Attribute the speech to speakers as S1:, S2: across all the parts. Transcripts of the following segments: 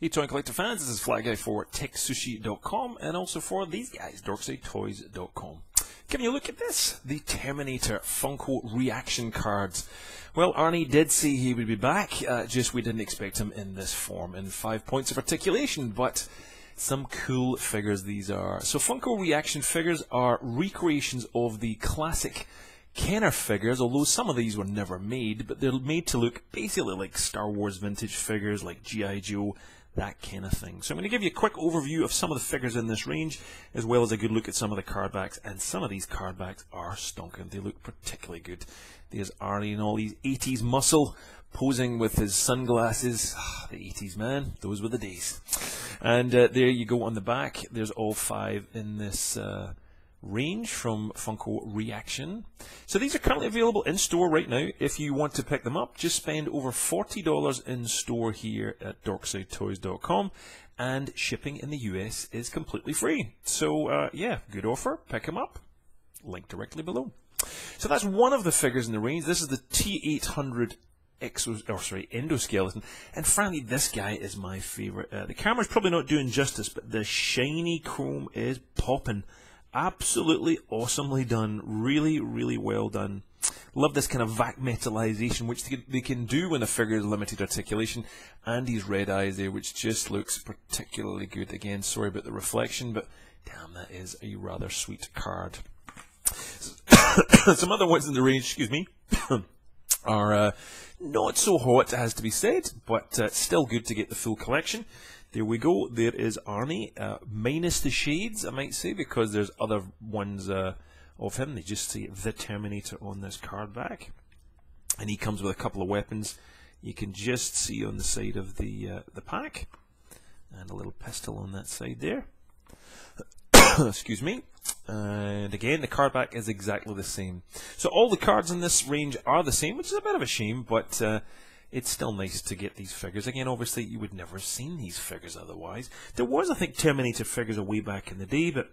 S1: Hey Toy Collector fans, this is Flat Guy for TekSushi.com and also for these guys, DorksideToys.com. Giving you a look at this, the Terminator Funko ReAction cards. Well, Arnie did say he would be back, just we didn't expect him in this form, in 5 points of articulation, but some cool figures these are. So Funko ReAction figures are recreations of the classic Kenner figures, although some of these were never made, but they're made to look basically like Star Wars vintage figures, like G.I. Joe, that kind of thing. So I'm going to give you a quick overview of some of the figures in this range, as well as a good look at some of the card backs, and some of these card backs are stonking. They look particularly good. There's Arnie and all these 80s muscle, posing with his sunglasses. The 80s, man, those were the days. And there you go on the back. There's all 5 in this range from Funko ReAction. So these are currently available in store right now. If you want to pick them up, just spend over $40 in store here at DorksideToys.com, and shipping in the US is completely free. So yeah, good offer, pick them up. Link directly below. So that's one of the figures in the range. This is the T800 endoskeleton, and frankly this guy is my favorite. The camera's probably not doing justice, but the shiny chrome is popping. Absolutely awesomely done. Really, really well done. Love this kind of vac metallization, which they can do when a figure is limited articulation. And his red eyes there, which just looks particularly good. Again, sorry about the reflection, but damn, that is a rather sweet card. Some other ones in the range, excuse me, are not so hot, has to be said, but still good to get the full collection. There we go. There is Arnie, minus the shades, I might say, because there's other ones of him. They just say the Terminator on this card back, and he comes with a couple of weapons. You can just see on the side of the pack, and a little pistol on that side there. Excuse me. And again, the card back is exactly the same. So all the cards in this range are the same, which is a bit of a shame, but it's still nice to get these figures. Again, obviously, you would never have seen these figures otherwise. There was, I think, Terminator figures way back in the day, but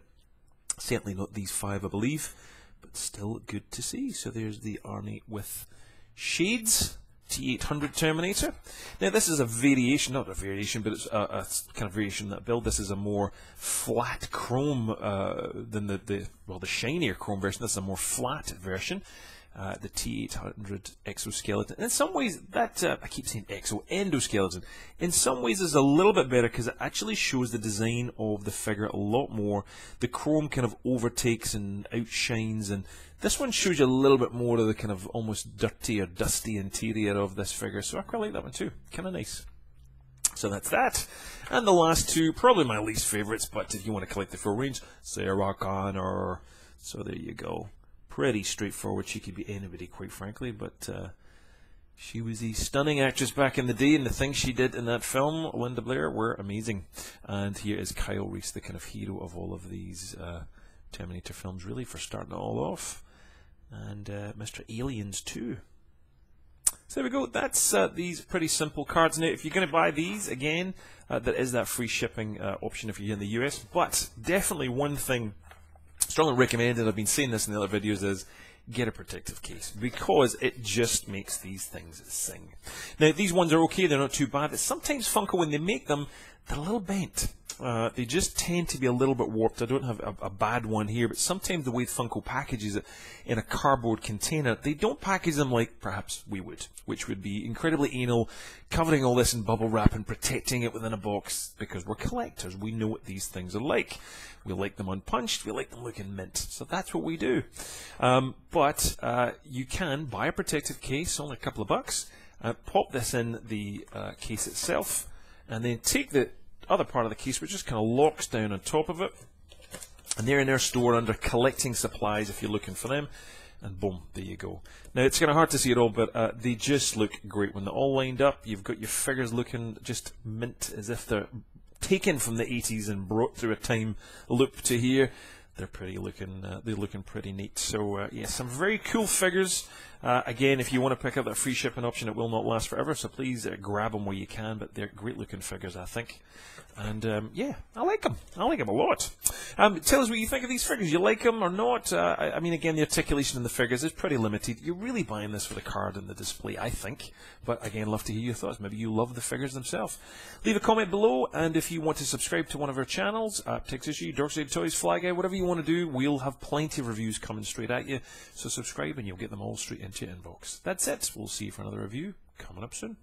S1: certainly not these 5, I believe. But still good to see. So there's the Arnie with shades, T800 Terminator. Now, this is a variation, not a variation, but it's a kind of variation of that build. This is a more flat chrome than the shinier chrome version. This is a more flat version. The T800 exoskeleton. And in some ways, that, I keep saying endoskeleton, in some ways is a little bit better because it actually shows the design of the figure a lot more. The chrome kind of overtakes and outshines, and this one shows you a little bit more of the kind of almost dirty or dusty interior of this figure, so I quite like that one too. Kind of nice. So that's that. And the last two, probably my least favourites, but if you want to collect the full range, Sarah Connor. So there you go. Pretty straightforward. She could be anybody, quite frankly, but she was a stunning actress back in the day, and the things she did in that film, Linda Blair, were amazing. And here is Kyle Reese, the kind of hero of all of these Terminator films, really, for starting it all off. And Mr. Aliens too. So there we go. That's these pretty simple cards. Now, if you're going to buy these, again, there is that free shipping option if you're in the US. But definitely one thing strongly recommended, I've been saying this in the other videos, is get a protective case, because it just makes these things sing. Now, these ones are okay, they're not too bad. It's sometimes Funko, when they make them, they're a little bent. They just tend to be a little bit warped. I don't have a bad one here, but sometimes the way Funko packages it in a cardboard container, they don't package them like perhaps we would, which would be incredibly anal, covering all this in bubble wrap and protecting it within a box, because we're collectors. We know what these things are like. We like them unpunched, we like them looking mint. So that's what we do. But you can buy a protective case, only a couple of bucks, pop this in the case itself, and then take the other part of the case, which just kind of locks down on top of it, and they're in their store under collecting supplies if you're looking for them, and boom, there you go. Now, it's kind of hard to see it all, but they just look great when they're all lined up. You've got your figures looking just mint, as if they're taken from the 80s and brought through a time loop to here. They're pretty looking, they're looking pretty neat. So yeah, some very cool figures. Again, if you want to pick up that free shipping option, it will not last forever, so please grab them where you can, but they're great looking figures, I think. And yeah, I like them. I like them a lot. Tell us what you think of these figures. You like them or not? I mean, again, the articulation in the figures is pretty limited. You're really buying this for the card and the display, I think. But again, love to hear your thoughts. Maybe you love the figures themselves. Leave a comment below, and if you want to subscribe to one of our channels, TekSushi, Darkside Toys, Fly Guy, whatever you want to do, we'll have plenty of reviews coming straight at you. So subscribe, and you'll get them all straight into your inbox. That's it. We'll see you for another review coming up soon.